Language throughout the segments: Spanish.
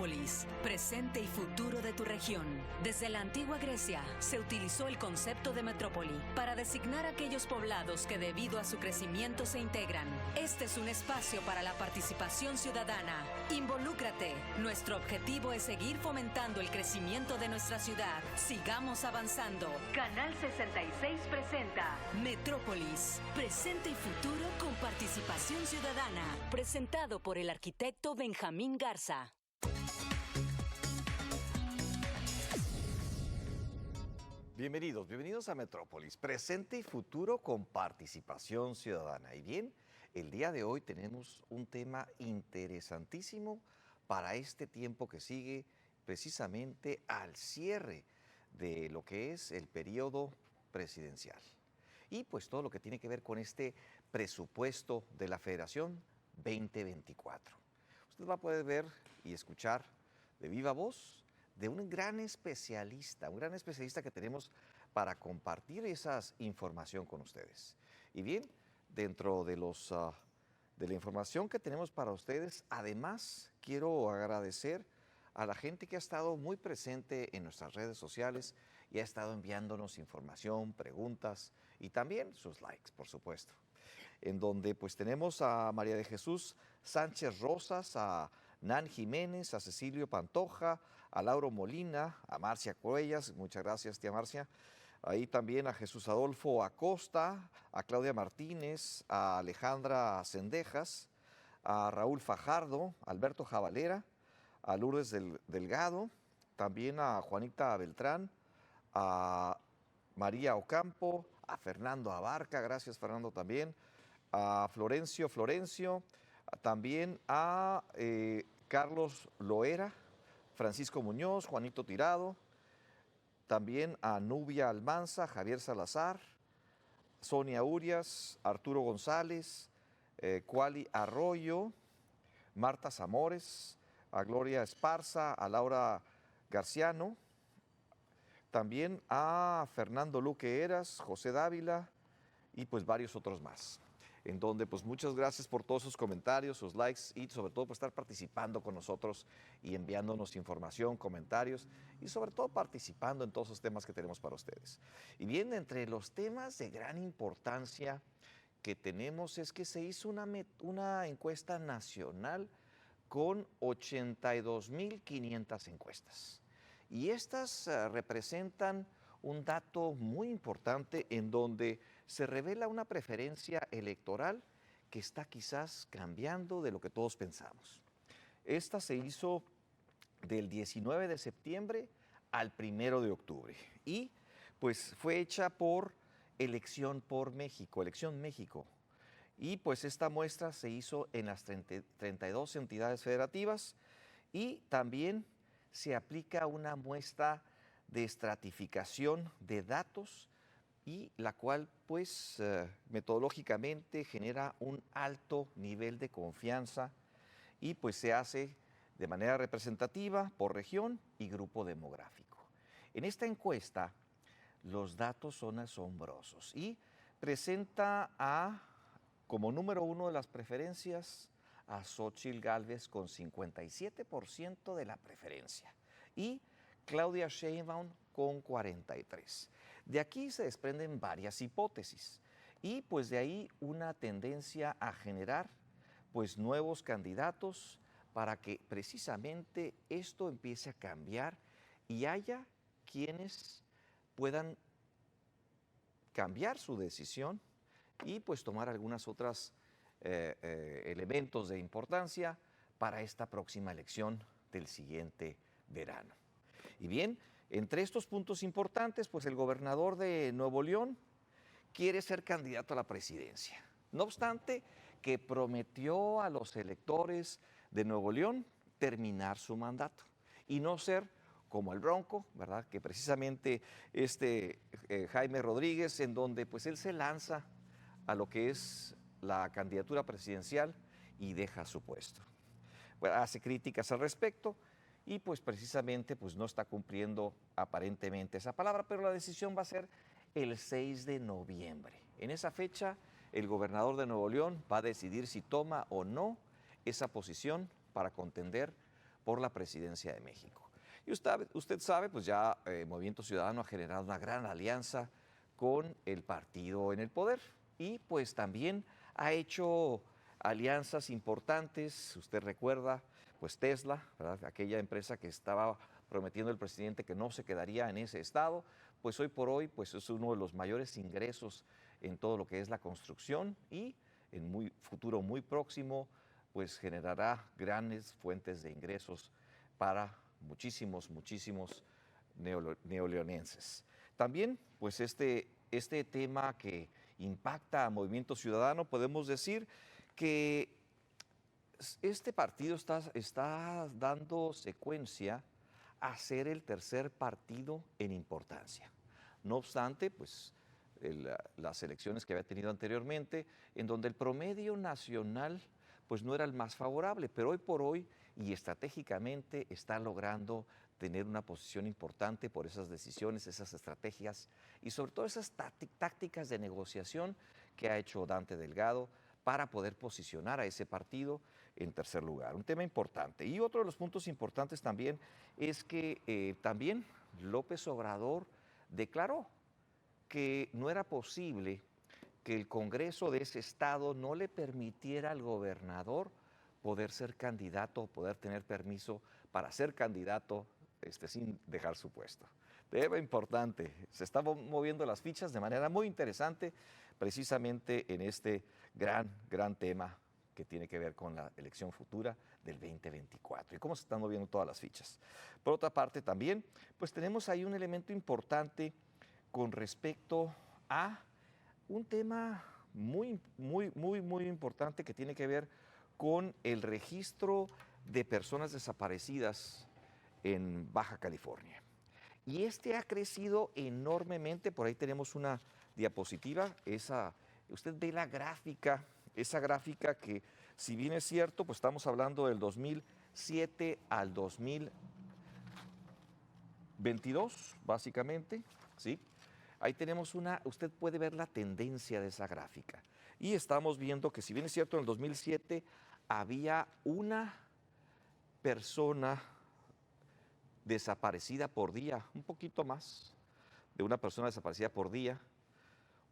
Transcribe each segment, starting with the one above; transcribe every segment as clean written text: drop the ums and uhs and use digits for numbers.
Metrópolis, presente y futuro de tu región. Desde la antigua Grecia se utilizó el concepto de metrópoli para designar aquellos poblados que debido a su crecimiento se integran. Este es un espacio para la participación ciudadana. Involúcrate. Nuestro objetivo es seguir fomentando el crecimiento de nuestra ciudad. Sigamos avanzando. Canal 66 presenta Metrópolis, presente y futuro con participación ciudadana. Presentado por el arquitecto Benjamín Garza. Bienvenidos a Metrópolis, presente y futuro con participación ciudadana. Y bien, el día de hoy tenemos un tema interesantísimo para este tiempo que sigue precisamente al cierre de lo que es el periodo presidencial. Y pues todo lo que tiene que ver con este presupuesto de la Federación 2024. Usted va a poder ver y escuchar de viva voz de un gran especialista que tenemos para compartir esa información con ustedes. Y bien, dentro de la información que tenemos para ustedes, además quiero agradecer a la gente que ha estado muy presente en nuestras redes sociales y ha estado enviándonos información, preguntas y también sus likes, por supuesto. En donde pues tenemos a María de Jesús Sánchez Rosas, a Nan Jiménez, a Cecilio Pantoja, a Lauro Molina, a Marcia Cuellas, muchas gracias tía Marcia, ahí también a Jesús Adolfo Acosta, a Claudia Martínez, a Alejandra Cendejas, a Raúl Fajardo, a Alberto Jabalera, a Lourdes Delgado, también a Juanita Beltrán, a María Ocampo, a Fernando Abarca, gracias Fernando también, a Florencio, también a Carlos Loera, Francisco Muñoz, Juanito Tirado, también a Nubia Almanza, Javier Salazar, Sonia Urias, Arturo González, Cuali Arroyo, Marta Zamores, a Gloria Esparza, a Laura Garciano, también a Fernando Luque Eras, José Dávila y pues varios otros más. En donde pues muchas gracias por todos sus comentarios, sus likes y sobre todo por estar participando con nosotros y enviándonos información, comentarios y sobre todo participando en todos los temas que tenemos para ustedes. Y bien, entre los temas de gran importancia que tenemos es que se hizo una encuesta nacional con 82.500 encuestas. Y estas representan un dato muy importante en donde se revela una preferencia electoral que está quizás cambiando de lo que todos pensamos. Esta se hizo del 19 de septiembre al 1 de octubre y pues fue hecha por Elección México. Y pues esta muestra se hizo en las 32 entidades federativas y también se aplica una muestra de estratificación de datos y la cual pues metodológicamente genera un alto nivel de confianza y pues se hace de manera representativa por región y grupo demográfico. En esta encuesta los datos son asombrosos y presenta como número uno de las preferencias a Xóchitl Gálvez con 57% de la preferencia y Claudia Sheinbaum con 43%. De aquí se desprenden varias hipótesis y pues de ahí una tendencia a generar pues nuevos candidatos para que precisamente esto empiece a cambiar y haya quienes puedan cambiar su decisión y pues tomar algunas otras elementos de importancia para esta próxima elección del siguiente verano. Y bien, entre estos puntos importantes, pues el gobernador de Nuevo León quiere ser candidato a la presidencia. No obstante, que prometió a los electores de Nuevo León terminar su mandato y no ser como el Bronco, ¿verdad? Que precisamente Jaime Rodríguez, en donde pues él se lanza a lo que es la candidatura presidencial y deja su puesto. Bueno, hace críticas al respecto y pues precisamente pues no está cumpliendo aparentemente esa palabra, pero la decisión va a ser el 6 de noviembre. En esa fecha, el gobernador de Nuevo León va a decidir si toma o no esa posición para contender por la presidencia de México. Y usted sabe, pues ya Movimiento Ciudadano ha generado una gran alianza con el partido en el poder y pues también ha hecho alianzas importantes. Usted recuerda, pues Tesla, ¿verdad? Aquella empresa que estaba prometiendo el presidente que no se quedaría en ese estado, pues hoy por hoy pues es uno de los mayores ingresos en todo lo que es la construcción y en futuro muy próximo pues generará grandes fuentes de ingresos para muchísimos neoleonenses. También pues este tema que impacta a Movimiento Ciudadano, podemos decir que este partido está dando secuencia a ser el tercer partido en importancia. No obstante, pues las elecciones que había tenido anteriormente, en donde el promedio nacional pues no era el más favorable, pero hoy por hoy y estratégicamente está logrando tener una posición importante por esas decisiones, esas estrategias y sobre todo esas tácticas de negociación que ha hecho Dante Delgado para poder posicionar a ese partido en tercer lugar. Un tema importante. Y otro de los puntos importantes también es que también López Obrador declaró que no era posible que el Congreso de ese estado no le permitiera al gobernador poder ser candidato, poder tener permiso para ser candidato sin dejar su puesto. Tema importante, se están moviendo las fichas de manera muy interesante precisamente en este gran tema que tiene que ver con la elección futura del 2024 y cómo se están moviendo todas las fichas. Por otra parte también, pues tenemos ahí un elemento importante con respecto a un tema muy importante que tiene que ver con el registro de personas desaparecidas en Baja California. Y este ha crecido enormemente, por ahí tenemos una diapositiva, usted ve la gráfica, esa gráfica que si bien es cierto, pues estamos hablando del 2007 al 2022, básicamente, ¿sí? Ahí tenemos usted puede ver la tendencia de esa gráfica. Y estamos viendo que si bien es cierto, en el 2007 había una persona desaparecida por día, un poquito más de una persona desaparecida por día.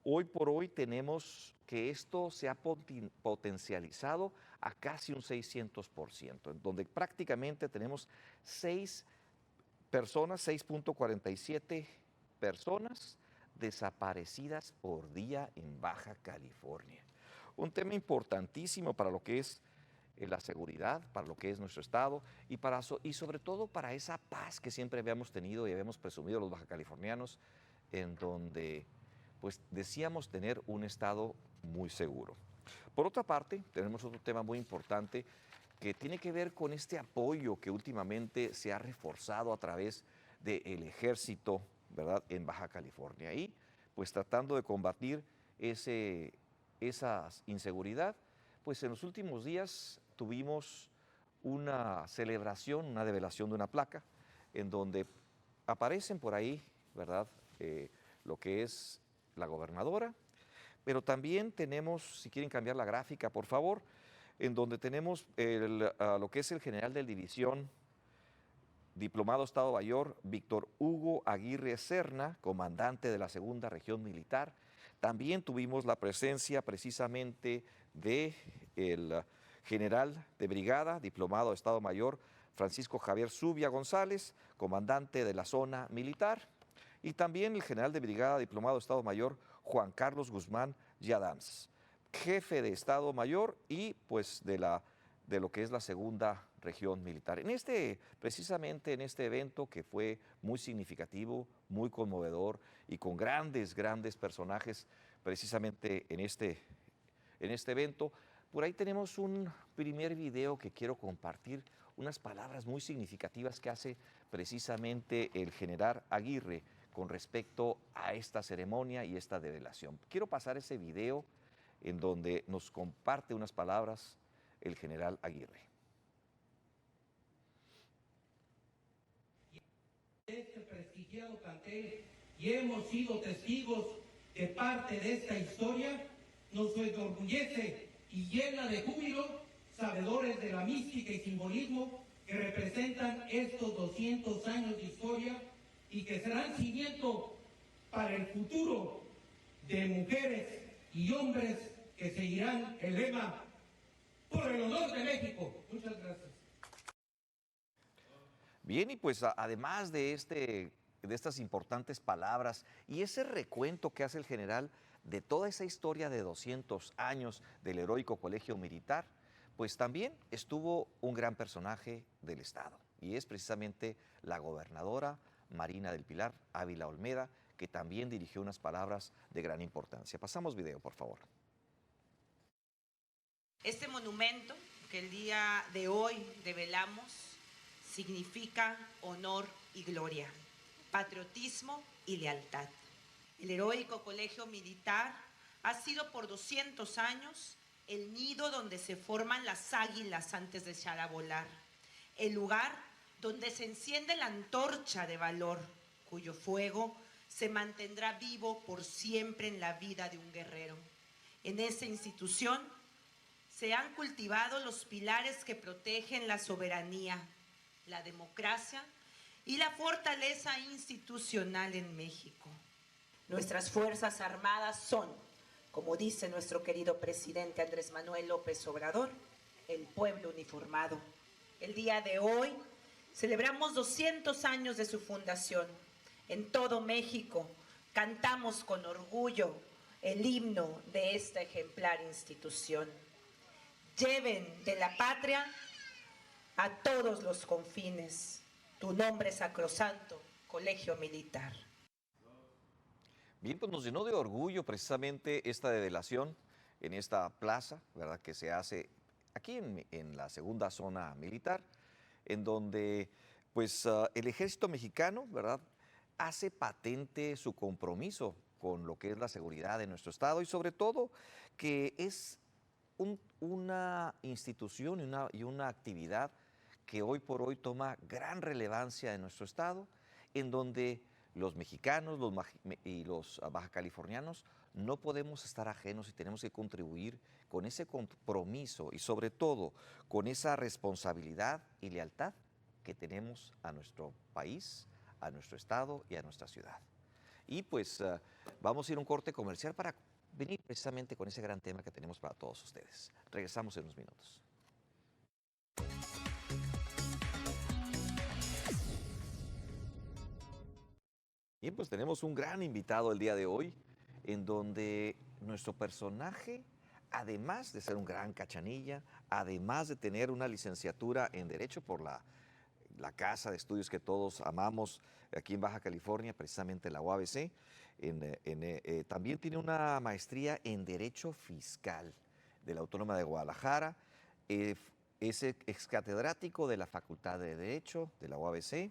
Hoy por hoy tenemos que esto se ha potencializado a casi un 600%, en donde prácticamente tenemos 6.47 personas desaparecidas por día en Baja California. Un tema importantísimo para lo que es la seguridad, para lo que es nuestro estado y sobre todo para esa paz que siempre habíamos tenido y habíamos presumido los bajacalifornianos, en donde pues decíamos tener un estado muy seguro. Por otra parte, tenemos otro tema muy importante que tiene que ver con este apoyo que últimamente se ha reforzado a través del ejército, ¿verdad?, en Baja California. Y pues tratando de combatir esa inseguridad, pues en los últimos días tuvimos una celebración, una develación de una placa, en donde aparecen por ahí, ¿verdad?, lo que es la gobernadora, pero también tenemos, si quieren cambiar la gráfica, por favor, en donde tenemos lo que es el general de división, diplomado Estado Mayor, Víctor Hugo Aguirre Serna, comandante de la Segunda Región Militar. También tuvimos la presencia precisamente del general de brigada, diplomado Estado Mayor, Francisco Javier Zubia González, comandante de la zona militar, y también el general de brigada, diplomado Estado Mayor, Juan Carlos Guzmán Yadams, jefe de Estado Mayor y pues de lo que es la Segunda Región Militar. Precisamente en este evento que fue muy significativo, muy conmovedor y con grandes personajes precisamente en este evento, por ahí tenemos un primer video que quiero compartir, unas palabras muy significativas que hace precisamente el general Aguirre con respecto a esta ceremonia y esta develación. Quiero pasar ese video en donde nos comparte unas palabras el general Aguirre. Este prestigiado plantel y hemos sido testigos de parte de esta historia, nos enorgullece y llena de júbilo, sabedores de la mística y simbolismo que que representan estos 200 años de historia y que serán cimiento para el futuro de mujeres y hombres que seguirán el lema por el honor de México. Muchas gracias. Bien, y pues además de estas importantes palabras y ese recuento que hace el general de toda esa historia de 200 años del heroico colegio militar, pues también estuvo un gran personaje del Estado, y es precisamente la gobernadora Marina del Pilar Ávila Olmeda, que también dirigió unas palabras de gran importancia. Pasamos video, por favor. Este monumento que el día de hoy develamos significa honor y gloria, patriotismo y lealtad. El heroico colegio militar ha sido por 200 años el nido donde se forman las águilas antes de echar a volar, el lugar donde se enciende la antorcha de valor, cuyo fuego se mantendrá vivo por siempre en la vida de un guerrero. En esa institución se han cultivado los pilares que protegen la soberanía, la democracia y la fortaleza institucional en México. Nuestras Fuerzas Armadas son, como dice nuestro querido presidente Andrés Manuel López Obrador, el pueblo uniformado. El día de hoy celebramos 200 años de su fundación. En todo México cantamos con orgullo el himno de esta ejemplar institución. Lleven de la patria a todos los confines. Tu nombre sacrosanto, Colegio Militar. Bien, pues nos llenó de orgullo precisamente esta develación en esta plaza, ¿verdad?, que se hace aquí en la segunda zona militar, en donde pues el ejército mexicano, ¿verdad?, hace patente su compromiso con lo que es la seguridad de nuestro estado, y sobre todo que es una institución y una actividad que hoy por hoy toma gran relevancia en nuestro estado, en donde los mexicanos y los bajacalifornianos no podemos estar ajenos y tenemos que contribuir con ese compromiso y sobre todo con esa responsabilidad y lealtad que tenemos a nuestro país, a nuestro estado y a nuestra ciudad. Y pues vamos a ir a un corte comercial para venir precisamente con ese gran tema que tenemos para todos ustedes. Regresamos en unos minutos. Bien, pues tenemos un gran invitado el día de hoy, en donde nuestro personaje, además de ser un gran cachanilla, además de tener una licenciatura en Derecho por la casa de estudios que todos amamos aquí en Baja California, precisamente la UABC, también tiene una maestría en Derecho Fiscal de la Autónoma de Guadalajara, es excatedrático de la Facultad de Derecho de la UABC,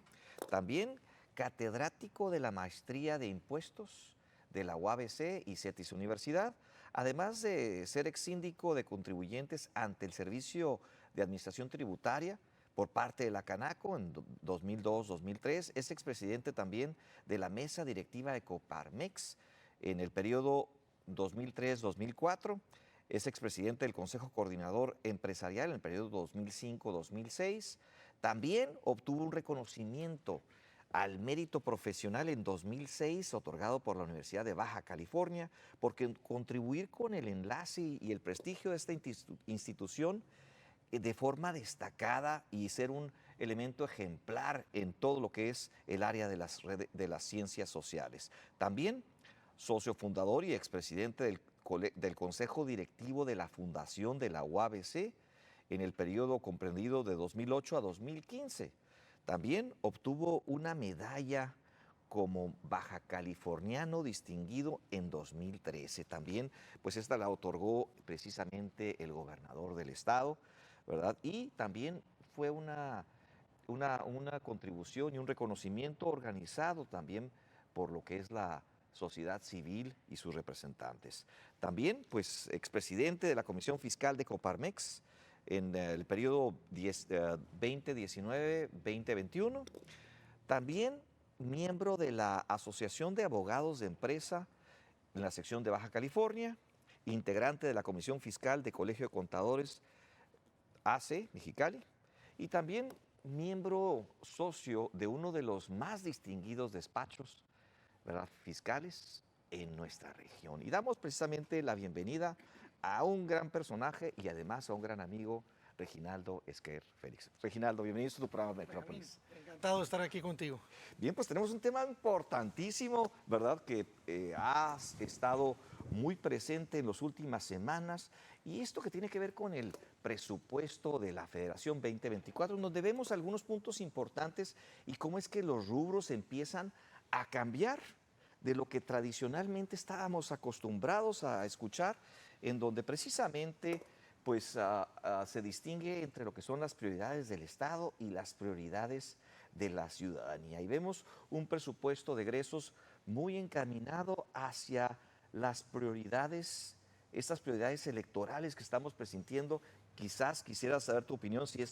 también catedrático de la Maestría de Impuestos de la UABC y CETIS Universidad, además de ser exsíndico de contribuyentes ante el Servicio de Administración Tributaria por parte de la Canaco en 2002-2003, es expresidente también de la mesa directiva de Coparmex en el periodo 2003-2004, es expresidente del Consejo Coordinador Empresarial en el periodo 2005-2006, también obtuvo un reconocimiento al mérito profesional en 2006, otorgado por la Universidad de Baja California, porque contribuir con el enlace y el prestigio de esta institución de forma destacada y ser un elemento ejemplar en todo lo que es el área de las ciencias sociales. También socio fundador y expresidente del Consejo Directivo de la Fundación de la UABC en el periodo comprendido de 2008 a 2015. También obtuvo una medalla como baja californiano distinguido en 2013. También, pues esta la otorgó precisamente el gobernador del estado, ¿verdad? Y también fue una contribución y un reconocimiento organizado también por lo que es la sociedad civil y sus representantes. También, pues, expresidente de la Comisión Fiscal de Coparmex en el periodo 2019-2021. También miembro de la Asociación de Abogados de Empresa en la sección de Baja California, integrante de la Comisión Fiscal de Colegio de Contadores AC Mexicali, y también miembro socio de uno de los más distinguidos despachos, ¿verdad?, fiscales en nuestra región. Y damos precisamente la bienvenida a un gran personaje y además a un gran amigo, Reginaldo Esquer Félix. Reginaldo, bienvenido a tu programa Metrópolis. Encantado de estar aquí contigo. Bien, pues tenemos un tema importantísimo, ¿verdad?, que ha estado muy presente en las últimas semanas, y esto que tiene que ver con el presupuesto de la Federación 2024, donde vemos algunos puntos importantes y cómo es que los rubros empiezan a cambiar de lo que tradicionalmente estábamos acostumbrados a escuchar, en donde precisamente pues se distingue entre lo que son las prioridades del Estado y las prioridades de la ciudadanía. Y vemos un presupuesto de egresos muy encaminado hacia las prioridades, estas prioridades electorales que estamos presintiendo. Quizás quisiera saber tu opinión, si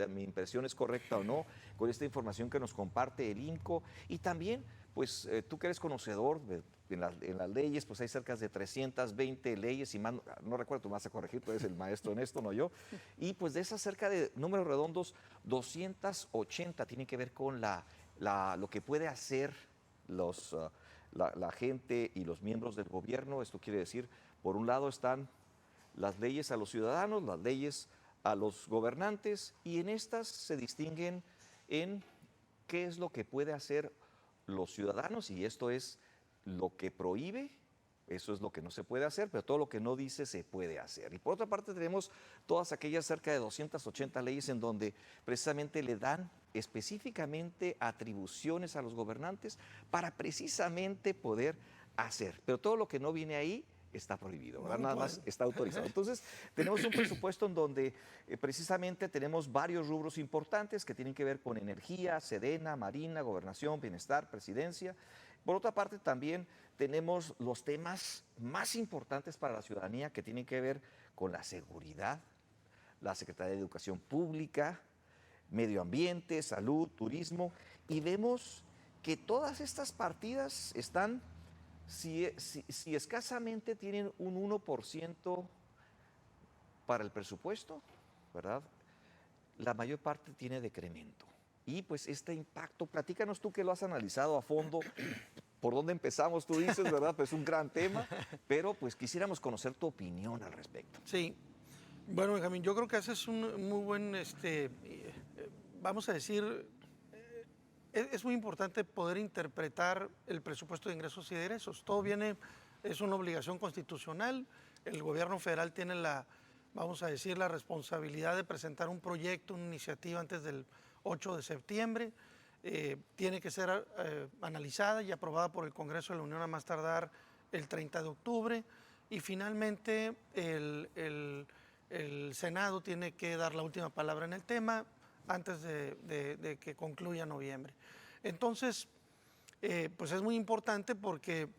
mi impresión es correcta o no, con esta información que nos comparte el INCO. Y también, pues tú que eres conocedor en las leyes, pues hay cerca de 320 leyes, y más, no recuerdo, tú me vas a corregir, tú eres el maestro en esto, no yo. Y pues de esas cerca de números redondos, 280 tienen que ver con lo que puede hacer la gente y los miembros del gobierno. Esto quiere decir, por un lado están las leyes a los ciudadanos, las leyes a los gobernantes, y en estas se distinguen en qué es lo que puede hacer los ciudadanos, y esto es lo que prohíbe, eso es lo que no se puede hacer, pero todo lo que no dice se puede hacer. Y por otra parte tenemos todas aquellas cerca de 280 leyes en donde precisamente le dan específicamente atribuciones a los gobernantes para precisamente poder hacer, pero todo lo que no viene ahí está prohibido, ¿verdad? Nada más está autorizado. Entonces, tenemos un presupuesto en donde precisamente tenemos varios rubros importantes que tienen que ver con energía, Sedena, Marina, Gobernación, Bienestar, Presidencia. Por otra parte, también tenemos los temas más importantes para la ciudadanía que tienen que ver con la seguridad, la Secretaría de Educación Pública, Medio Ambiente, Salud, Turismo, y vemos que todas estas partidas están, si escasamente tienen un 1% para el presupuesto, ¿verdad?, la mayor parte tiene decremento. Y pues este impacto, platícanos tú que lo has analizado a fondo, por dónde empezamos, tú dices, ¿verdad? Pues es un gran tema, pero pues quisiéramos conocer tu opinión al respecto. Sí, bueno, Benjamín, yo creo que haces un muy buen, vamos a decir, es muy importante poder interpretar el presupuesto de ingresos y de egresos. Todo viene, es una obligación constitucional, el gobierno federal tiene vamos a decir, la responsabilidad de presentar un proyecto, una iniciativa antes del 8 de septiembre, tiene que ser analizada y aprobada por el Congreso de la Unión a más tardar el 30 de octubre, y finalmente el Senado tiene que dar la última palabra en el tema antes de que concluya noviembre. Entonces, pues es muy importante porque,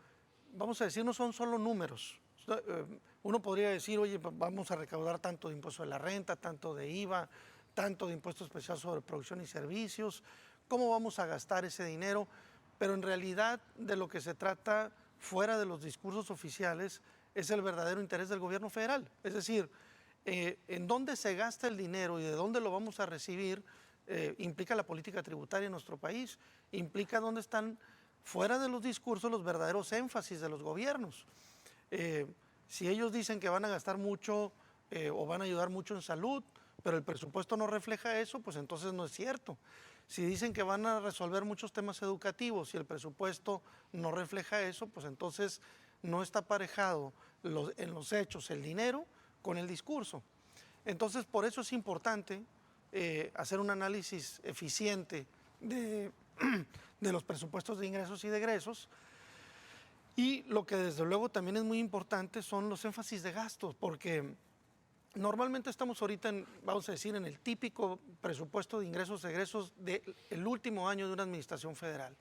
vamos a decir, no son solo números. Uno podría decir, oye, vamos a recaudar tanto de impuesto de la renta, tanto de IVA, tanto de impuesto especial sobre producción y servicios, ¿cómo vamos a gastar ese dinero? Pero en realidad de lo que se trata fuera de los discursos oficiales es el verdadero interés del gobierno federal. Es decir, en dónde se gasta el dinero y de dónde lo vamos a recibir implica la política tributaria en nuestro país, implica dónde están fuera de los discursos los verdaderos énfasis de los gobiernos. Si ellos dicen que van a gastar mucho o van a ayudar mucho en salud, pero el presupuesto no refleja eso, pues entonces no es cierto. Si dicen que van a resolver muchos temas educativos y el presupuesto no refleja eso, pues entonces no está aparejado en los hechos el dinero con el discurso. Entonces, por eso es importante hacer un análisis eficiente de los presupuestos de ingresos y de egresos. Y lo que desde luego también es muy importante son los énfasis de gastos, porque normalmente estamos ahorita, vamos a decir, en el típico presupuesto de ingresos y egresos del último año de una administración federal.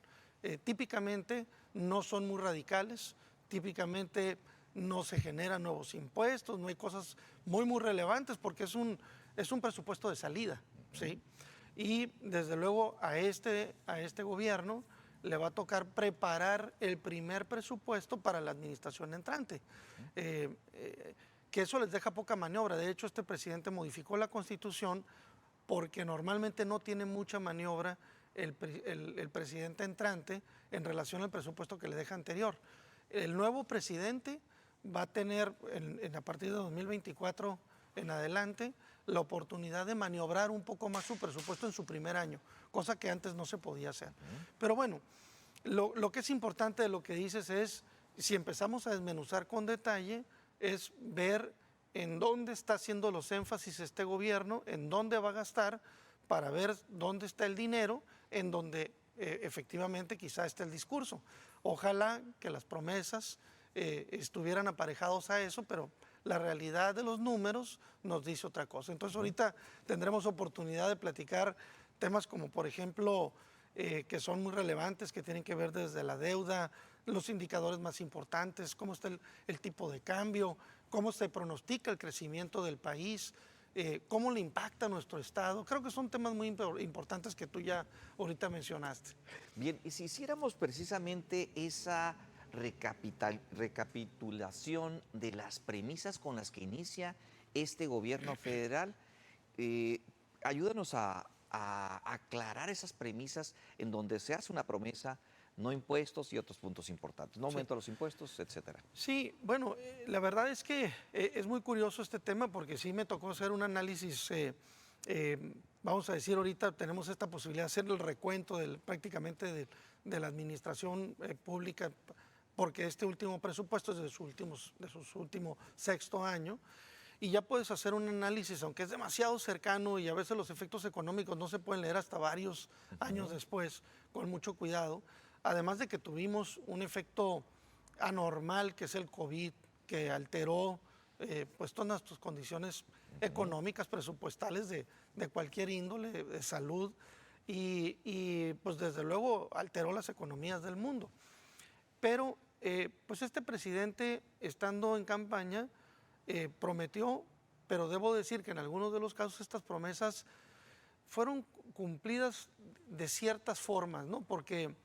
Típicamente no son muy radicales, típicamente no se generan nuevos impuestos, no hay cosas muy relevantes porque es un presupuesto de salida, ¿sí? Y desde luego a este gobierno le va a tocar preparar el primer presupuesto para la administración entrante. Que eso les deja poca maniobra. De hecho, este presidente modificó la Constitución porque normalmente no tiene mucha maniobra el presidente entrante en relación al presupuesto que le deja anterior. El nuevo presidente va a tener a partir de 2024 en adelante la oportunidad de maniobrar un poco más su presupuesto en su primer año, cosa que antes no se podía hacer. Pero bueno, lo que es importante de lo que dices es, si empezamos a desmenuzar con detalle, es ver en dónde está haciendo los énfasis este gobierno, en dónde va a gastar, para ver dónde está el dinero, en donde efectivamente quizá esté el discurso. Ojalá que las promesas estuvieran aparejados a eso, pero la realidad de los números nos dice otra cosa. Entonces ahorita tendremos oportunidad de platicar temas como, por ejemplo, que son muy relevantes, que tienen que ver desde la deuda, los indicadores más importantes, cómo está el tipo de cambio, cómo se pronostica el crecimiento del país, cómo le impacta a nuestro Estado. Creo que son temas muy importantes que tú ya ahorita mencionaste. Bien, y si hiciéramos precisamente esa recapitulación de las premisas con las que inicia este gobierno federal, ayúdanos a aclarar esas premisas en donde se hace una promesa, no impuestos y otros puntos importantes, no aumento de los impuestos, etcétera. Sí, bueno, la verdad es que es muy curioso este tema porque sí me tocó hacer un análisis, vamos a decir ahorita tenemos esta posibilidad de hacer el recuento prácticamente de la administración pública, porque este último presupuesto es de su último sexto año, y ya puedes hacer un análisis, aunque es demasiado cercano y a veces los efectos económicos no se pueden leer hasta varios años después, con mucho cuidado. Además de que tuvimos un efecto anormal, que es el COVID, que alteró pues todas nuestras condiciones económicas, presupuestales de cualquier índole, de salud, y pues desde luego alteró las economías del mundo. Pero pues este presidente, estando en campaña, prometió, pero debo decir que en algunos de los casos estas promesas fueron cumplidas de ciertas formas, ¿no? Porque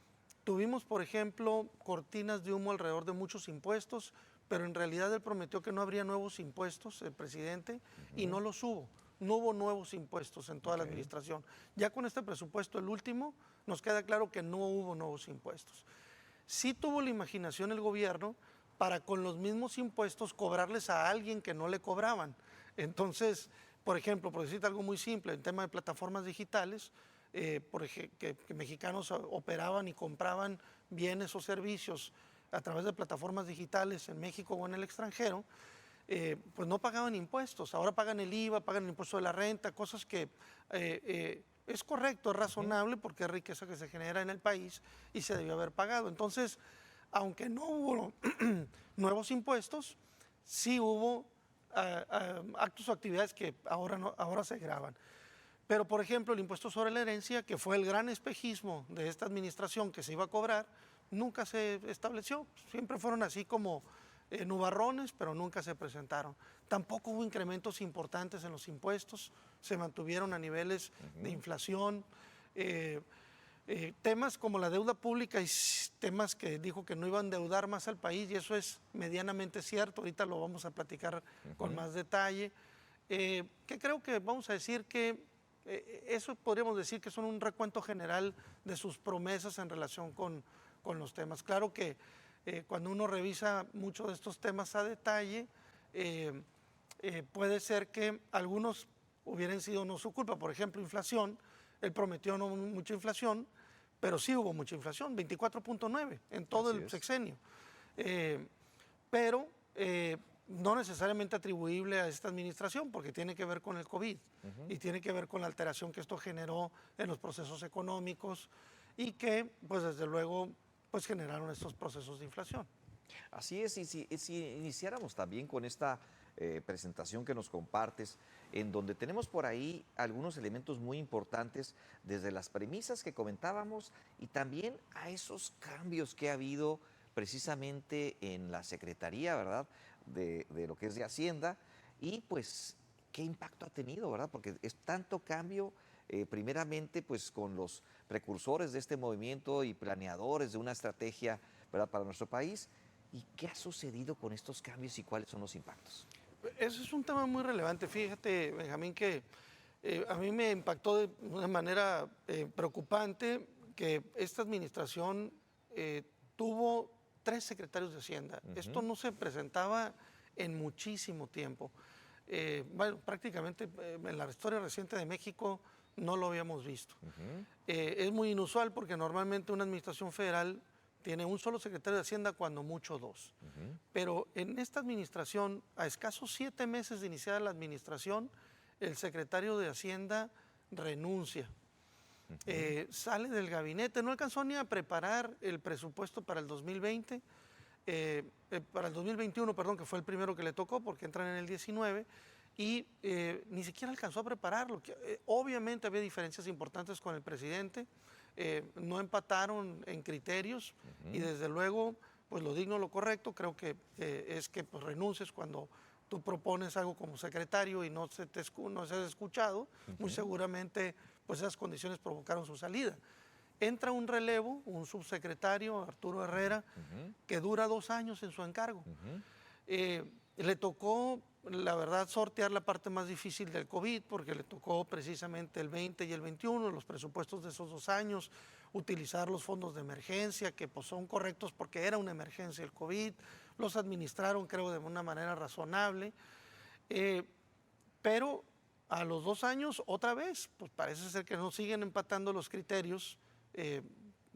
tuvimos, por ejemplo, cortinas de humo alrededor de muchos impuestos, pero en realidad él prometió que no habría nuevos impuestos, el presidente, y no los hubo. No hubo nuevos impuestos en toda la administración. Ya con este presupuesto, el último, nos queda claro que no hubo nuevos impuestos. Sí tuvo la imaginación el gobierno para con los mismos impuestos cobrarles a alguien que no le cobraban. Entonces, por ejemplo, por decirte algo muy simple, en tema de plataformas digitales, que mexicanos operaban y compraban bienes o servicios a través de plataformas digitales en México o en el extranjero, pues no pagaban impuestos. Ahora pagan el IVA, pagan el impuesto de la renta, cosas que es correcto, es razonable porque es riqueza que se genera en el país y se debió haber pagado. Entonces, aunque no hubo nuevos impuestos, sí hubo actos o actividades que ahora se graban. Pero, por ejemplo, el impuesto sobre la herencia, que fue el gran espejismo de esta administración que se iba a cobrar, nunca se estableció. Siempre fueron así como nubarrones, pero nunca se presentaron. Tampoco hubo incrementos importantes en los impuestos, se mantuvieron a niveles de inflación. Temas como la deuda pública y temas que dijo que no iban a endeudar más al país, y eso es medianamente cierto, ahorita lo vamos a platicar con más detalle, que creo que vamos a decir que eso podríamos decir que son un recuento general de sus promesas en relación con los temas. Claro que cuando uno revisa muchos de estos temas a detalle, puede ser que algunos hubieran sido no su culpa. Por ejemplo, inflación, él prometió no mucha inflación, pero sí hubo mucha inflación, 24.9 en todo el sexenio. Pero no necesariamente atribuible a esta administración, porque tiene que ver con el COVID y tiene que ver con la alteración que esto generó en los procesos económicos y que, pues desde luego, pues generaron estos procesos de inflación. Así es, y si iniciáramos también con esta presentación que nos compartes, en donde tenemos por ahí algunos elementos muy importantes, desde las premisas que comentábamos y también a esos cambios que ha habido precisamente en la Secretaría, ¿verdad?, de lo que es de Hacienda, y pues qué impacto ha tenido, ¿verdad?, porque es tanto cambio, primeramente pues con los precursores de este movimiento y planeadores de una estrategia, ¿verdad?, para nuestro país. ¿Y qué ha sucedido con estos cambios y cuáles son los impactos? Ese es un tema muy relevante. Fíjate, Benjamín, que A mí me impactó de una manera preocupante que esta administración tuvo 3 secretarios de Hacienda. Esto no se presentaba en muchísimo tiempo. Bueno, prácticamente en la historia reciente de México no lo habíamos visto. Es muy inusual porque normalmente una administración federal tiene un solo secretario de Hacienda, cuando mucho 2. Pero en esta administración, a escasos 7 meses de iniciar la administración, el secretario de Hacienda renuncia. Sale del gabinete, no alcanzó ni a preparar el presupuesto para el 2020, para el 2021, perdón, que fue el primero que le tocó porque entran en el 19, y ni siquiera alcanzó a prepararlo. Obviamente había diferencias importantes con el presidente, no empataron en criterios y desde luego, pues lo digno, lo correcto, creo que es que pues, renuncies cuando tú propones algo como secretario y no se has escuchado, muy seguramente pues esas condiciones provocaron su salida. Entra un relevo, un subsecretario, Arturo Herrera, que dura 2 años en su encargo. Le tocó, la verdad, sortear la parte más difícil del COVID, porque le tocó precisamente el 20 y el 21, los presupuestos de esos 2 años, utilizar los fondos de emergencia, que pues son correctos porque era una emergencia el COVID, los administraron creo de una manera razonable, pero a los 2 años otra vez, pues parece ser que no siguen empatando los criterios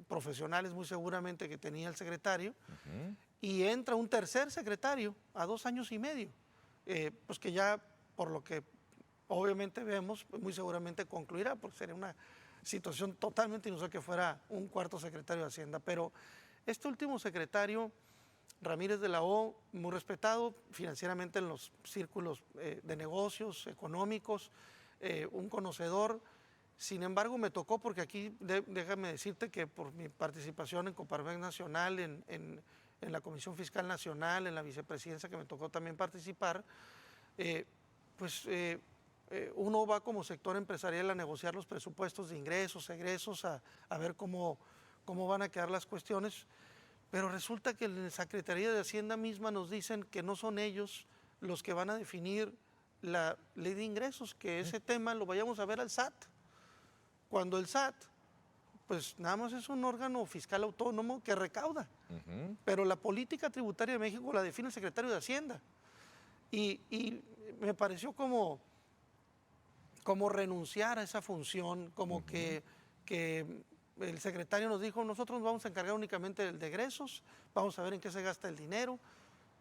profesionales muy seguramente que tenía el secretario, y entra un tercer secretario a 2 años y medio, pues que ya por lo que obviamente vemos, pues muy seguramente concluirá, porque sería una situación totalmente inusual que fuera un cuarto secretario de Hacienda. Pero este último secretario, Ramírez de la O, muy respetado financieramente en los círculos de negocios económicos, un conocedor. Sin embargo, me tocó, porque aquí déjame decirte que por mi participación en Coparmex Nacional, en la Comisión Fiscal Nacional, en la vicepresidencia que me tocó también participar, uno va como sector empresarial a negociar los presupuestos de ingresos, egresos, a ver cómo van a quedar las cuestiones, pero resulta que en la Secretaría de Hacienda misma nos dicen que no son ellos los que van a definir la ley de ingresos, que ese tema lo vayamos a ver al SAT, cuando el SAT pues nada más es un órgano fiscal autónomo que recauda, pero la política tributaria de México la define el secretario de Hacienda, y me pareció como renunciar a esa función, como que el secretario nos dijo, nosotros nos vamos a encargar únicamente del de egresos, vamos a ver en qué se gasta el dinero,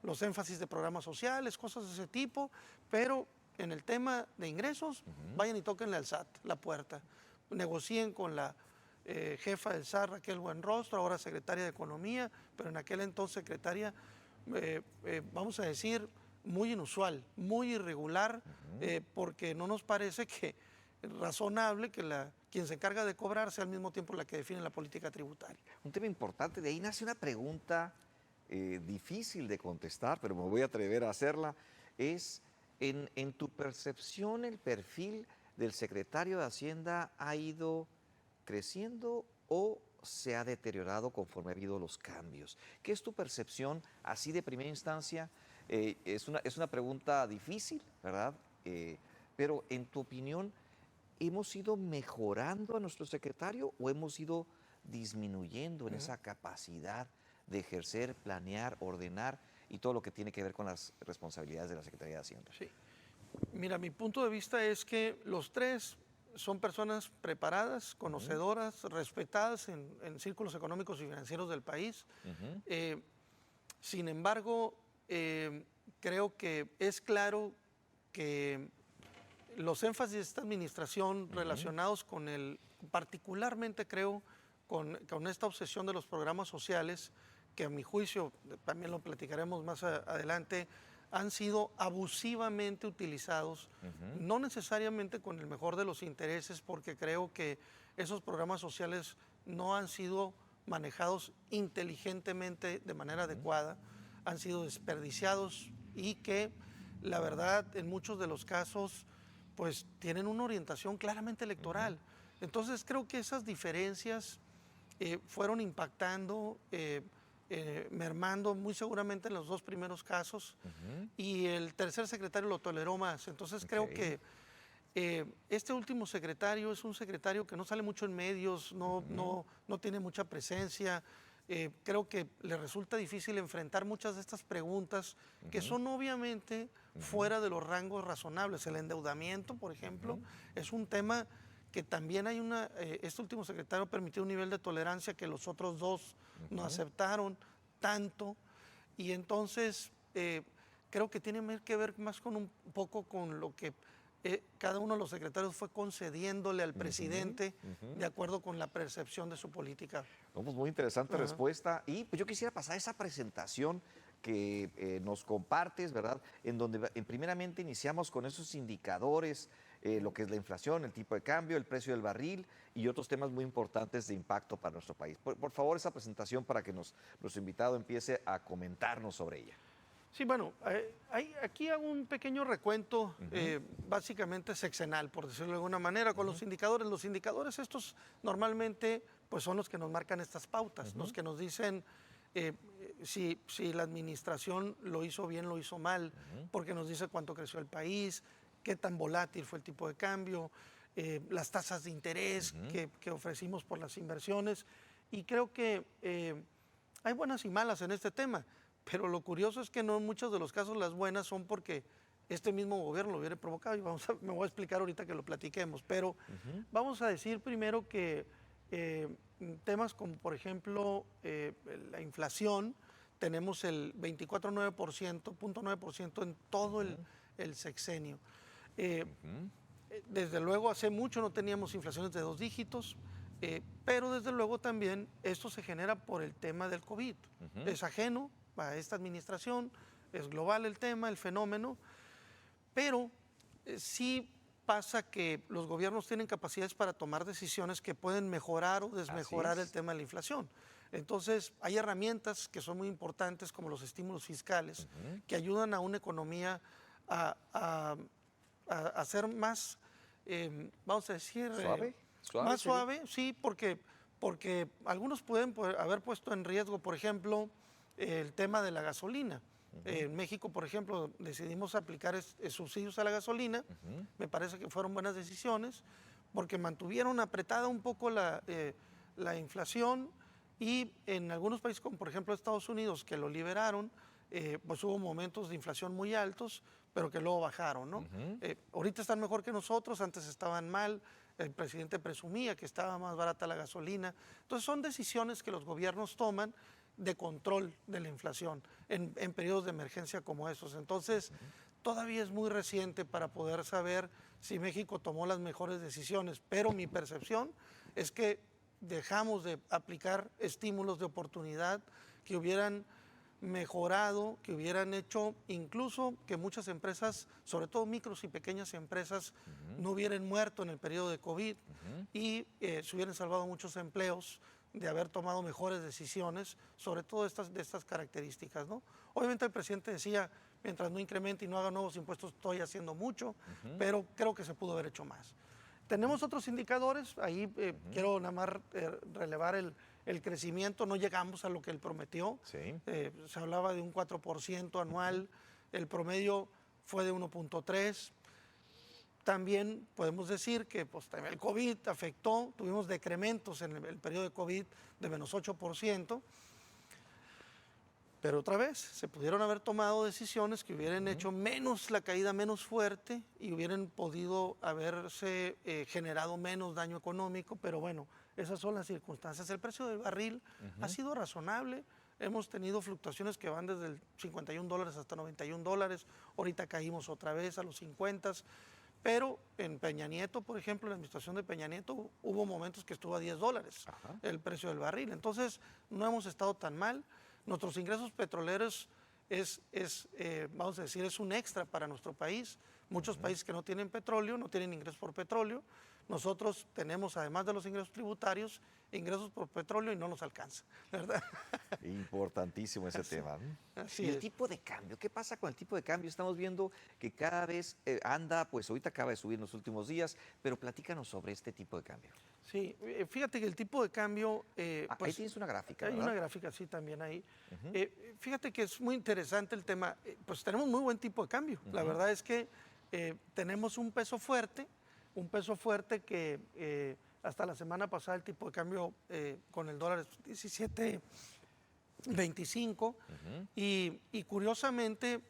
los énfasis de programas sociales, cosas de ese tipo, pero en el tema de ingresos, vayan y tóquenle al SAT la puerta, negocien con la jefa del SAT, Raquel Buenrostro, ahora secretaria de Economía, pero en aquel entonces secretaria, vamos a decir, muy inusual, muy irregular, porque no nos parece que razonable que quien se encarga de cobrar sea al mismo tiempo la que define la política tributaria. Un tema importante, de ahí nace una pregunta difícil de contestar, pero me voy a atrever a hacerla, es, en tu percepción, el perfil del secretario de Hacienda ha ido creciendo o se ha deteriorado conforme ha habido los cambios. ¿Qué es tu percepción así de primera instancia? Es una pregunta difícil, ¿verdad? Pero en tu opinión, ¿hemos ido mejorando a nuestro secretario o hemos ido disminuyendo en esa capacidad de ejercer, planear, ordenar y todo lo que tiene que ver con las responsabilidades de la Secretaría de Hacienda? Sí. Mira, mi punto de vista es que los 3 son personas preparadas, conocedoras, respetadas en círculos económicos y financieros del país. Sin embargo, creo que es claro que los énfasis de esta administración relacionados con particularmente creo, con esta obsesión de los programas sociales, que a mi juicio, también lo platicaremos más adelante, han sido abusivamente utilizados, no necesariamente con el mejor de los intereses, porque creo que esos programas sociales no han sido manejados inteligentemente de manera adecuada, han sido desperdiciados y que la verdad en muchos de los casos pues tienen una orientación claramente electoral. Entonces creo que esas diferencias fueron impactando, mermando muy seguramente en los 2 primeros casos, y el tercer secretario lo toleró más. Entonces creo que Este último secretario es un secretario que no sale mucho en medios, no tiene mucha presencia. Creo que le resulta difícil enfrentar muchas de estas preguntas que son obviamente fuera de los rangos razonables. El endeudamiento, por ejemplo, es un tema que también hay este último secretario permitió un nivel de tolerancia que los otros dos no aceptaron tanto, y entonces creo que tiene que ver más con un poco con lo que cada uno de los secretarios fue concediéndole al presidente de acuerdo con la percepción de su política. Pues muy interesante respuesta. Y pues yo quisiera pasar a esa presentación que nos compartes, ¿verdad? En donde primeramente iniciamos con esos indicadores, lo que es la inflación, el tipo de cambio, el precio del barril y otros temas muy importantes de impacto para nuestro país. Por favor, esa presentación para que nuestro invitado empiece a comentarnos sobre ella. Sí, bueno, aquí hago un pequeño recuento, básicamente sexenal, por decirlo de alguna manera, con los indicadores. Los indicadores estos normalmente pues son los que nos marcan estas pautas, los que nos dicen si la administración lo hizo bien, lo hizo mal, porque nos dice cuánto creció el país, qué tan volátil fue el tipo de cambio, las tasas de interés que ofrecimos por las inversiones. Y creo que hay buenas y malas en este tema. Pero lo curioso es que no en muchos de los casos las buenas son porque este mismo gobierno lo hubiera provocado, y me voy a explicar ahorita que lo platiquemos, pero vamos a decir primero que temas como por ejemplo la inflación, tenemos el 24.9% en todo el sexenio. Desde luego hace mucho no teníamos inflaciones de 2 dígitos, pero desde luego también esto se genera por el tema del COVID. Es ajeno a esta administración, es global el tema, el fenómeno, pero sí pasa que los gobiernos tienen capacidades para tomar decisiones que pueden mejorar o desmejorar el tema de la inflación. Entonces, hay herramientas que son muy importantes, como los estímulos fiscales, que ayudan a una economía a ser más, vamos a decir, más suave, sí, porque algunos pueden haber puesto en riesgo, por ejemplo, el tema de la gasolina. En México, por ejemplo, decidimos aplicar subsidios a la gasolina. Me parece que fueron buenas decisiones porque mantuvieron apretada un poco la inflación, y en algunos países como por ejemplo Estados Unidos, que lo liberaron, pues hubo momentos de inflación muy altos, pero que luego bajaron, ¿no? Ahorita están mejor que nosotros, antes estaban mal. El presidente presumía que estaba más barata la gasolina. Entonces son decisiones que los gobiernos toman de control de la inflación en periodos de emergencia como esos. Entonces, todavía es muy reciente para poder saber si México tomó las mejores decisiones, pero mi percepción es que dejamos de aplicar estímulos de oportunidad que hubieran mejorado, que hubieran hecho incluso que muchas empresas, sobre todo micros y pequeñas empresas, no hubieran muerto en el periodo de COVID y se hubieran salvado muchos empleos de haber tomado mejores decisiones, sobre todo de estas características, ¿no? Obviamente el presidente decía, mientras no incremente y no haga nuevos impuestos, estoy haciendo mucho, pero creo que se pudo haber hecho más. Tenemos otros indicadores, ahí quiero nada más relevar el crecimiento, no llegamos a lo que él prometió, se hablaba de un 4% anual, el promedio fue de 1.3%. También podemos decir que pues, también el COVID afectó, tuvimos decrementos en el periodo de COVID de menos 8%, pero otra vez se pudieron haber tomado decisiones que hubieran hecho la caída menos fuerte y hubieran podido haberse generado menos daño económico, pero bueno, esas son las circunstancias. El precio del barril ha sido razonable. Hemos tenido fluctuaciones que van desde el $51 hasta $91. Ahorita caímos otra vez a los 50. Pero en Peña Nieto, por ejemplo, en la administración de Peña Nieto, hubo momentos que estuvo a $10 el precio del barril. Entonces, no hemos estado tan mal. Nuestros ingresos petroleros vamos a decir, es un extra para nuestro país. Muchos países que no tienen petróleo, no tienen ingresos por petróleo. Nosotros tenemos, además de los ingresos tributarios, ingresos por petróleo y no nos alcanza, ¿verdad? Importantísimo ese tema. Así y el es. tipo de cambio, ¿qué pasa con el tipo de cambio? Estamos viendo que cada vez anda, pues ahorita acaba de subir en los últimos días, pero platícanos sobre este tipo de cambio. Sí, fíjate que el tipo de cambio... ahí tienes una gráfica, Hay ¿verdad? una gráfica, sí, también ahí. Fíjate que es muy interesante el tema. Pues tenemos muy buen tipo de cambio. La verdad es que tenemos un peso fuerte, un peso fuerte que hasta la semana pasada el tipo de cambio con el dólar es 17.25 y curiosamente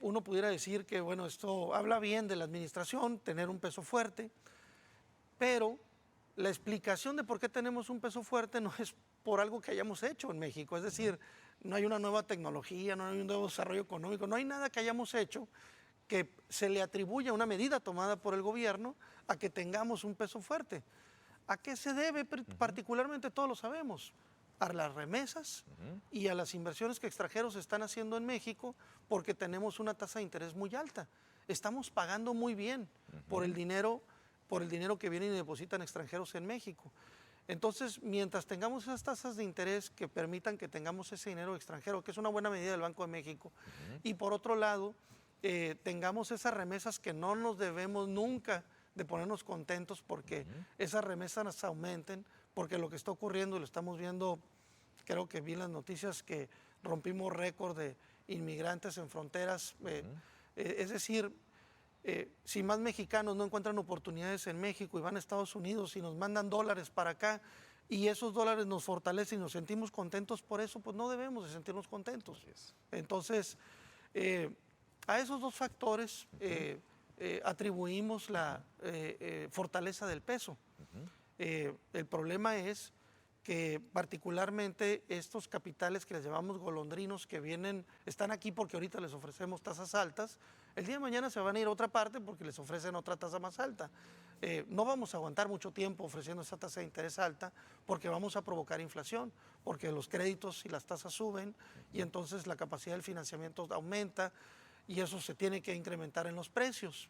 uno pudiera decir que bueno, esto habla bien de la administración, tener un peso fuerte, pero la explicación de por qué tenemos un peso fuerte no es por algo que hayamos hecho en México, es decir, no hay una nueva tecnología, no hay un nuevo desarrollo económico, no hay nada que hayamos hecho que se le atribuya una medida tomada por el gobierno a que tengamos un peso fuerte. ¿A qué se debe? Particularmente todos lo sabemos, a las remesas y a las inversiones que extranjeros están haciendo en México porque tenemos una tasa de interés muy alta. Estamos pagando muy bien por el dinero que vienen y depositan extranjeros en México. Entonces, mientras tengamos esas tasas de interés que permitan que tengamos ese dinero extranjero, que es una buena medida del Banco de México, y por otro lado, tengamos esas remesas que no nos debemos nunca de ponernos contentos porque esas remesas nos aumenten, porque lo que está ocurriendo, y lo estamos viendo, creo que vi las noticias que rompimos récord de inmigrantes en fronteras, es decir, si más mexicanos no encuentran oportunidades en México y van a Estados Unidos y nos mandan dólares para acá y esos dólares nos fortalecen y nos sentimos contentos por eso, pues no debemos de sentirnos contentos. Entonces, a esos dos factores atribuimos la fortaleza del peso. El problema es que particularmente estos capitales que les llamamos golondrinos que vienen, están aquí porque ahorita les ofrecemos tasas altas, el día de mañana se van a ir a otra parte porque les ofrecen otra tasa más alta. No vamos a aguantar mucho tiempo ofreciendo esa tasa de interés alta porque vamos a provocar inflación, porque los créditos y las tasas suben y entonces la capacidad del financiamiento aumenta y eso se tiene que incrementar en los precios.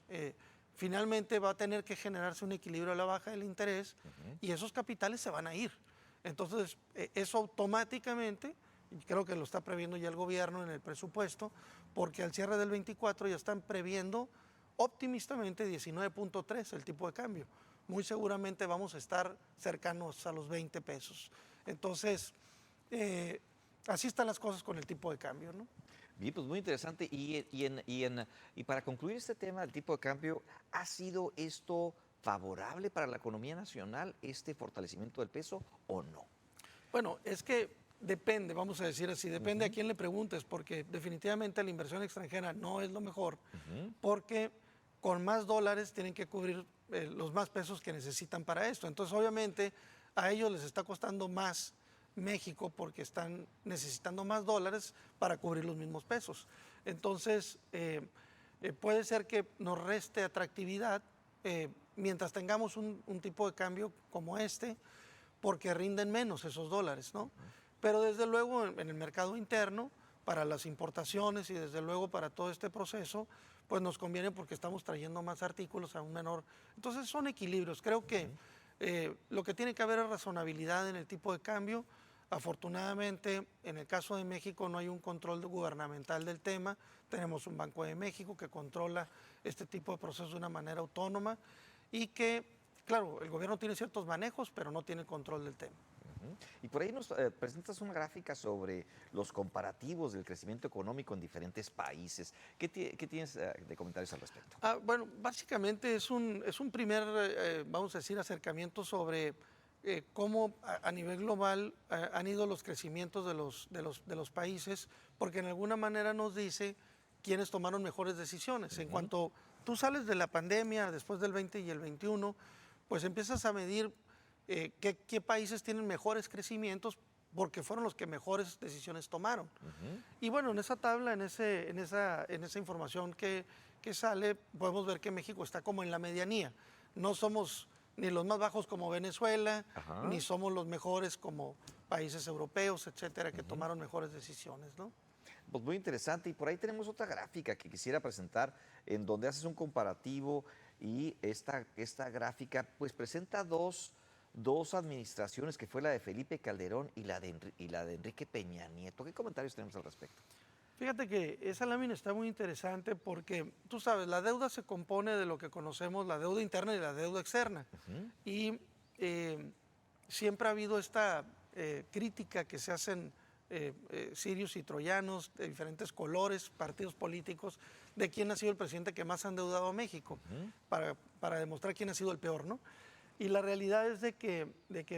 Finalmente va a tener que generarse un equilibrio a la baja del interés y esos capitales se van a ir. Entonces, eso automáticamente, y creo que lo está previendo ya el gobierno en el presupuesto, porque al cierre del 24 ya están previendo optimistamente 19.3 el tipo de cambio. Muy seguramente vamos a estar cercanos a los 20 pesos. Entonces, así están las cosas con el tipo de cambio, ¿no? Bien, pues muy interesante. Y para concluir este tema del tipo de cambio, ¿ha sido esto favorable para la economía nacional, este fortalecimiento del peso o no? Bueno, es que depende, vamos a decir así, depende a quién le preguntes, porque definitivamente la inversión extranjera no es lo mejor, porque con más dólares tienen que cubrir los más pesos que necesitan para esto. Entonces, obviamente, a ellos les está costando más México porque están necesitando más dólares para cubrir los mismos pesos. Entonces, puede ser que nos reste atractividad mientras tengamos un tipo de cambio como este, porque rinden menos esos dólares, ¿no? Pero desde luego en el mercado interno, para las importaciones y desde luego para todo este proceso, pues nos conviene porque estamos trayendo más artículos a un menor. Entonces son equilibrios. Creo que lo que tiene que haber es razonabilidad en el tipo de cambio. Afortunadamente, en el caso de México no hay un control gubernamental del tema. Tenemos un Banco de México que controla este tipo de procesos de una manera autónoma y que, claro, el gobierno tiene ciertos manejos, pero no tiene control del tema. Y por ahí nos presentas una gráfica sobre los comparativos del crecimiento económico en diferentes países. ¿Qué tienes de comentarios al respecto? Bueno, básicamente es un primer, vamos a decir, acercamiento sobre cómo a nivel global han ido los crecimientos de los países, porque en alguna manera nos dice quiénes tomaron mejores decisiones. En cuanto tú sales de la pandemia, después del 20 y el 21, pues empiezas a medir qué países tienen mejores crecimientos porque fueron los que mejores decisiones tomaron. Y bueno, en esa tabla, en esa información que sale, podemos ver que México está como en la medianía. No somos ni los más bajos como Venezuela, ni somos los mejores como países europeos, etcétera, que tomaron mejores decisiones, ¿no? Pues muy interesante. Y por ahí tenemos otra gráfica que quisiera presentar en donde haces un comparativo y esta gráfica pues presenta dos administraciones, que fue la de Felipe Calderón y la de Enrique Peña Nieto. ¿Qué comentarios tenemos al respecto? Fíjate que esa lámina está muy interesante porque, tú sabes, la deuda se compone de lo que conocemos, la deuda interna y la deuda externa. Y siempre ha habido esta crítica que se hacen sirios y troyanos, de diferentes colores, partidos políticos, de quién ha sido el presidente que más ha endeudado a México, para demostrar quién ha sido el peor, ¿no? Y la realidad es de que,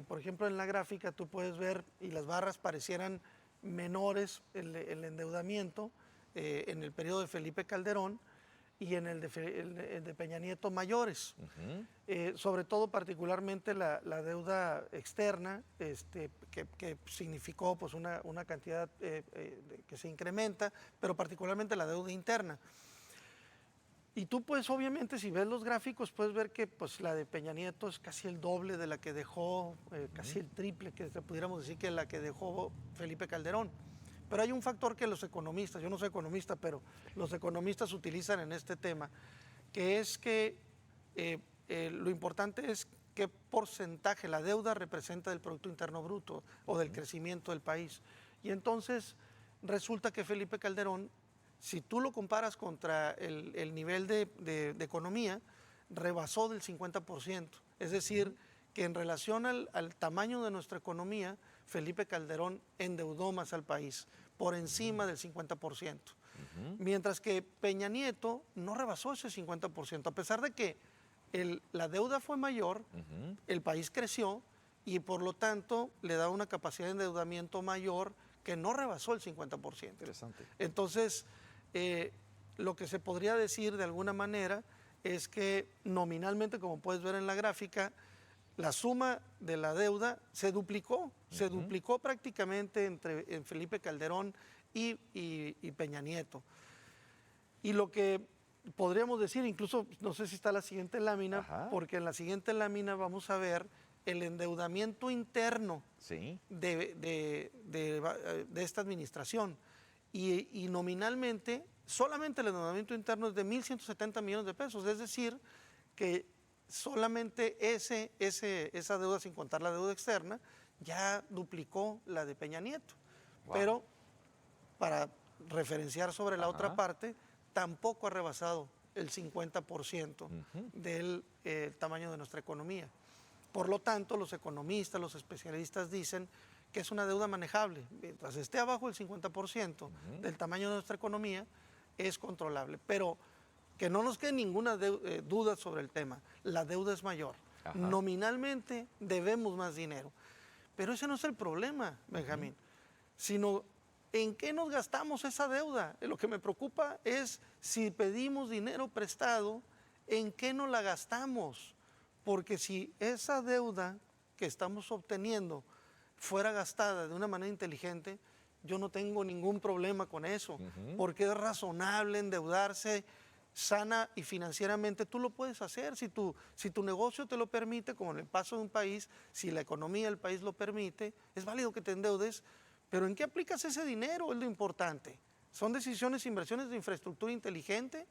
por ejemplo, en la gráfica tú puedes ver, y las barras parecieran menores, el endeudamiento en el periodo de Felipe Calderón, y en el de Peña Nieto mayores. Sobre todo, particularmente, la deuda externa, que significó pues, una cantidad que se incrementa, pero particularmente la deuda interna. Y tú, pues, obviamente, si ves los gráficos, puedes ver que pues, la de Peña Nieto es casi el doble de la que dejó, casi el triple, que pudiéramos decir que la que dejó Felipe Calderón. Pero hay un factor que los economistas, yo no soy economista, pero los economistas utilizan en este tema, que es que lo importante es qué porcentaje la deuda representa del Producto Interno Bruto o del crecimiento del país. Y entonces resulta que Felipe Calderón, si tú lo comparas contra el nivel de economía, rebasó del 50%. Es decir, que en relación al tamaño de nuestra economía, Felipe Calderón endeudó más al país, por encima del 50%. Mientras que Peña Nieto no rebasó ese 50%, a pesar de que la deuda fue mayor, el país creció y por lo tanto le da una capacidad de endeudamiento mayor que no rebasó el 50%. Interesante. Entonces, lo que se podría decir de alguna manera es que nominalmente, como puedes ver en la gráfica, la suma de la deuda se duplicó prácticamente en Felipe Calderón y Peña Nieto. Y lo que podríamos decir, incluso, no sé si está la siguiente lámina, porque en la siguiente lámina vamos a ver el endeudamiento interno de esta administración. Y nominalmente, solamente el endeudamiento interno es de 1.170 millones de pesos, es decir, que solamente esa deuda, sin contar la deuda externa, ya duplicó la de Peña Nieto. Wow. Pero, para referenciar sobre la otra parte, tampoco ha rebasado el 50% del tamaño de nuestra economía. Por lo tanto, los economistas, los especialistas dicen que es una deuda manejable. Mientras esté abajo del 50% del tamaño de nuestra economía, es controlable. Pero que no nos quede ninguna duda sobre el tema. La deuda es mayor. Nominalmente debemos más dinero. Pero ese no es el problema, Benjamín, sino en qué nos gastamos esa deuda. Lo que me preocupa es si pedimos dinero prestado, ¿en qué nos la gastamos? Porque si esa deuda que estamos obteniendo fuera gastada de una manera inteligente, yo no tengo ningún problema con eso, porque es razonable endeudarse sana y financieramente. Tú lo puedes hacer si tu negocio te lo permite, como en el paso de un país, si la economía del país lo permite, es válido que te endeudes, pero ¿en qué aplicas ese dinero? Es lo importante. ¿Son decisiones, inversiones de infraestructura inteligente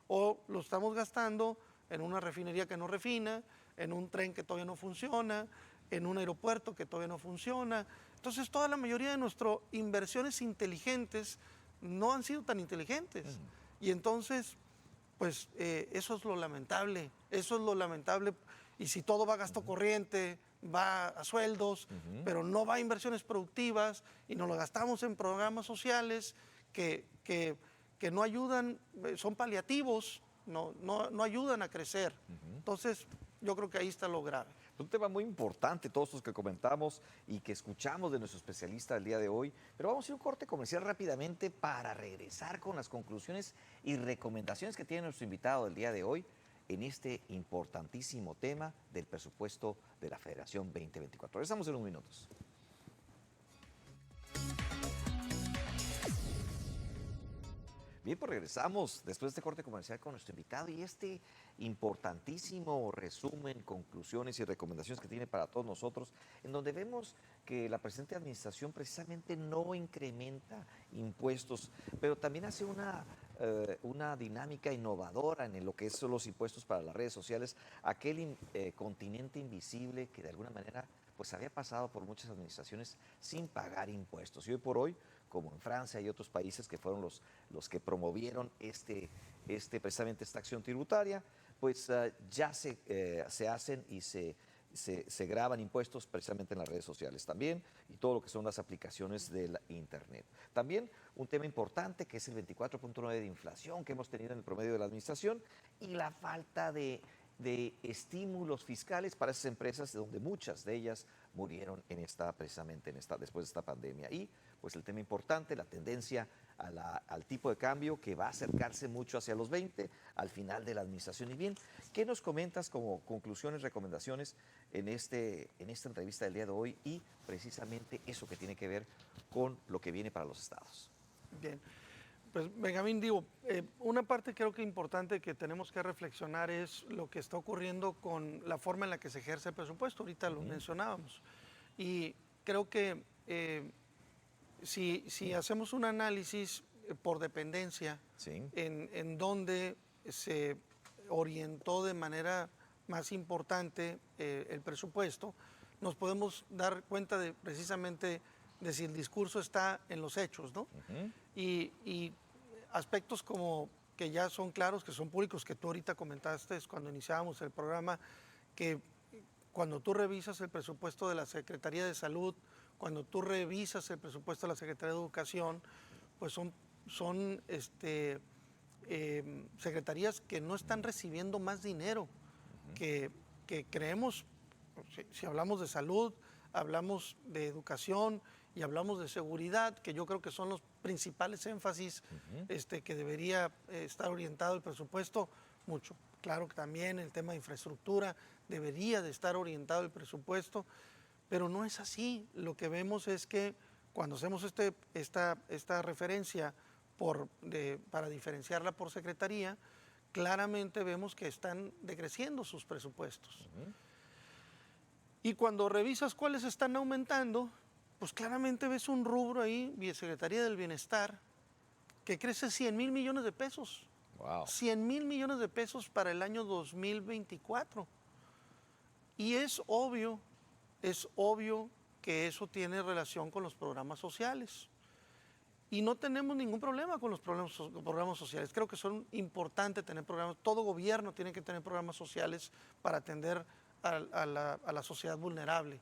o lo estamos gastando en una refinería que no refina, en un tren que todavía no funciona, en un aeropuerto que todavía no funciona? Entonces, toda la mayoría de nuestras inversiones inteligentes no han sido tan inteligentes. Y entonces, pues eso es lo lamentable, y si todo va a gasto corriente, va a sueldos, pero no va a inversiones productivas, y nos lo gastamos en programas sociales que no ayudan, son paliativos, no ayudan a crecer. Entonces, yo creo que ahí está lo grave. Un tema muy importante, todos los que comentamos y que escuchamos de nuestro especialista el día de hoy. Pero vamos a ir a un corte comercial rápidamente para regresar con las conclusiones y recomendaciones que tiene nuestro invitado del día de hoy en este importantísimo tema del presupuesto de la Federación 2024. Regresamos en unos minutos. Bien, pues regresamos después de este corte comercial con nuestro invitado y este importantísimo resumen, conclusiones y recomendaciones que tiene para todos nosotros, en donde vemos que la presente administración precisamente no incrementa impuestos, pero también hace una dinámica innovadora en lo que son los impuestos para las redes sociales, aquel continente invisible que de alguna manera pues había pasado por muchas administraciones sin pagar impuestos. Y hoy por hoy, como en Francia y otros países que fueron los que promovieron precisamente esta acción tributaria, pues ya se hacen y se graban impuestos precisamente en las redes sociales también y todo lo que son las aplicaciones de la Internet. También un tema importante que es el 24.9 de inflación que hemos tenido en el promedio de la administración y la falta de estímulos fiscales para esas empresas, donde muchas de ellas murieron precisamente después de esta pandemia. Y pues el tema importante, la tendencia al tipo de cambio que va a acercarse mucho hacia los 20 al final de la administración. Y bien, ¿qué nos comentas como conclusiones, recomendaciones en esta entrevista del día de hoy y precisamente eso que tiene que ver con lo que viene para los estados? Bien. Pues Benjamín, digo, una parte creo que importante que tenemos que reflexionar es lo que está ocurriendo con la forma en la que se ejerce el presupuesto. Ahorita lo mencionábamos. Y creo que si hacemos un análisis por dependencia, Sí. en donde se orientó de manera más importante el presupuesto, nos podemos dar cuenta de precisamente de si el discurso está en los hechos, ¿no? Y aspectos como que ya son claros, que son públicos, que tú ahorita comentaste cuando iniciábamos el programa, que cuando tú revisas el presupuesto de la Secretaría de Salud, cuando tú revisas el presupuesto de la Secretaría de Educación, pues son secretarías que no están recibiendo más dinero, que creemos, si hablamos de salud, hablamos de educación y hablamos de seguridad, que yo creo que son los principales énfasis que debería estar orientado el presupuesto, mucho. Claro que también el tema de infraestructura debería de estar orientado el presupuesto, pero no es así. Lo que vemos es que cuando hacemos esta referencia para diferenciarla por secretaría, claramente vemos que están decreciendo sus presupuestos. Y cuando revisas cuáles están aumentando, pues claramente ves un rubro ahí, Secretaría del Bienestar, que crece 100,000 millones de pesos. Wow. 100,000 millones de pesos para el año 2024. Y es obvio que eso tiene relación con los programas sociales. Y no tenemos ningún problema con los programas sociales. Creo que son importantes tener programas. Todo gobierno tiene que tener programas sociales para atender a la sociedad vulnerable.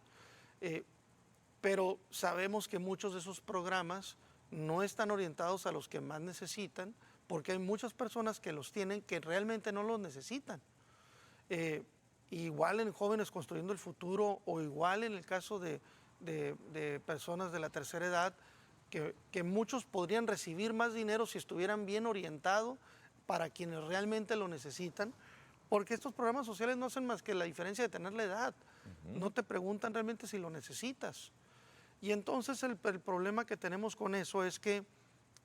Pero sabemos que muchos de esos programas no están orientados a los que más necesitan, porque hay muchas personas que los tienen que realmente no los necesitan. Igual en Jóvenes Construyendo el Futuro, o igual en el caso de personas de la tercera edad, que muchos podrían recibir más dinero si estuvieran bien orientados para quienes realmente lo necesitan, porque estos programas sociales no hacen más que la diferencia de tener la edad. No te preguntan realmente si lo necesitas. Y entonces el problema que tenemos con eso es que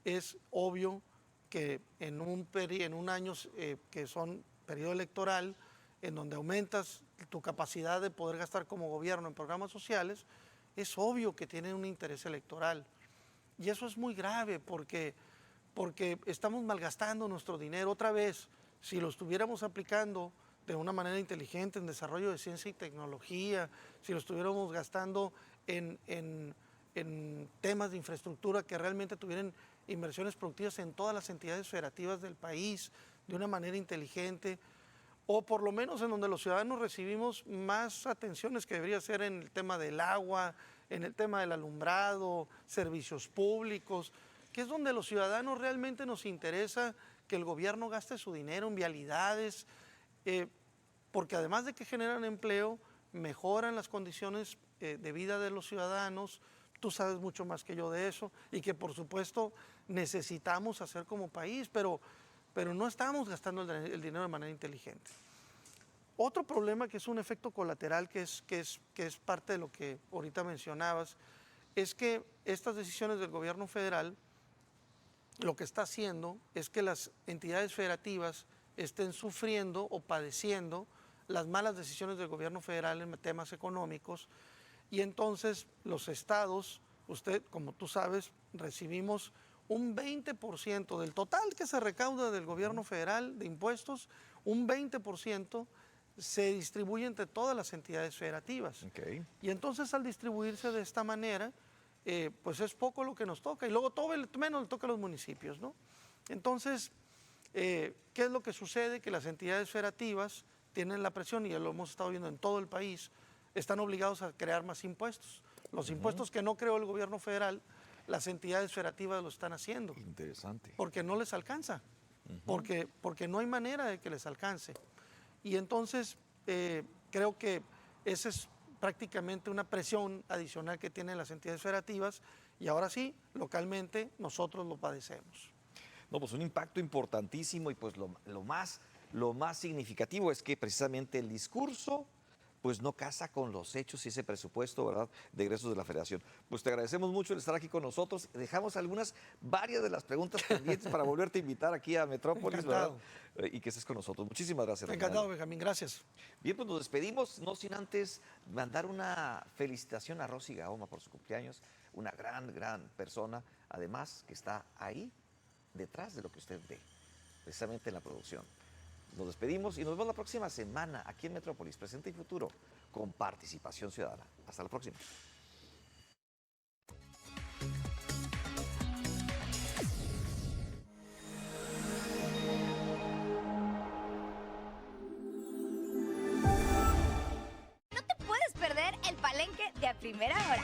es obvio que en un año que son periodo electoral, en donde aumentas tu capacidad de poder gastar como gobierno en programas sociales, es obvio que tienen un interés electoral. Y eso es muy grave porque estamos malgastando nuestro dinero. Otra vez, si lo estuviéramos aplicando de una manera inteligente en desarrollo de ciencia y tecnología, si lo estuviéramos gastando en temas de infraestructura que realmente tuvieran inversiones productivas en todas las entidades federativas del país de una manera inteligente, o por lo menos en donde los ciudadanos recibimos más atenciones, que debería ser en el tema del agua, en el tema del alumbrado, servicios públicos, que es donde los ciudadanos realmente nos interesa que el gobierno gaste su dinero en vialidades, porque además de que generan empleo, mejoran las condiciones de vida de los ciudadanos. Tú sabes mucho más que yo de eso, y que por supuesto necesitamos hacer como país, pero no estamos gastando el dinero de manera inteligente. Otro problema que es un efecto colateral, que es parte de lo que ahorita mencionabas, es que estas decisiones del gobierno federal lo que está haciendo es que las entidades federativas estén sufriendo o padeciendo las malas decisiones del gobierno federal en temas económicos, y entonces los estados, como tú sabes, recibimos un 20% del total que se recauda del gobierno federal de impuestos, un 20% se distribuye entre todas las entidades federativas. Okay. Y entonces al distribuirse de esta manera, pues es poco lo que nos toca, y luego todo menos le toca a los municipios, ¿no? Entonces, ¿qué es lo que sucede? Que las entidades federativas tienen la presión, y ya lo hemos estado viendo en todo el país, están obligados a crear más impuestos. Los impuestos que no creó el gobierno federal, las entidades federativas lo están haciendo. Interesante. Porque no les alcanza, porque no hay manera de que les alcance. Y entonces creo que esa es prácticamente una presión adicional que tienen las entidades federativas y ahora sí, localmente nosotros lo padecemos. No, pues un impacto importantísimo y pues lo más significativo es que precisamente el discurso pues no casa con los hechos y ese presupuesto, ¿verdad?, de egresos de la Federación. Pues te agradecemos mucho el estar aquí con nosotros. Dejamos varias de las preguntas pendientes para volverte a invitar aquí a Metrópolis, ¿verdad? Y que estés con nosotros. Muchísimas gracias. Encantado, Benjamín. Gracias. Bien, pues nos despedimos, no sin antes mandar una felicitación a Rosy Gahoma por su cumpleaños. Una gran persona, además, que está ahí detrás de lo que usted ve, precisamente en la producción. Nos despedimos y nos vemos la próxima semana aquí en Metrópolis, Presente y Futuro, con participación ciudadana. Hasta la próxima. No te puedes perder el Palenque de A Primera Hora.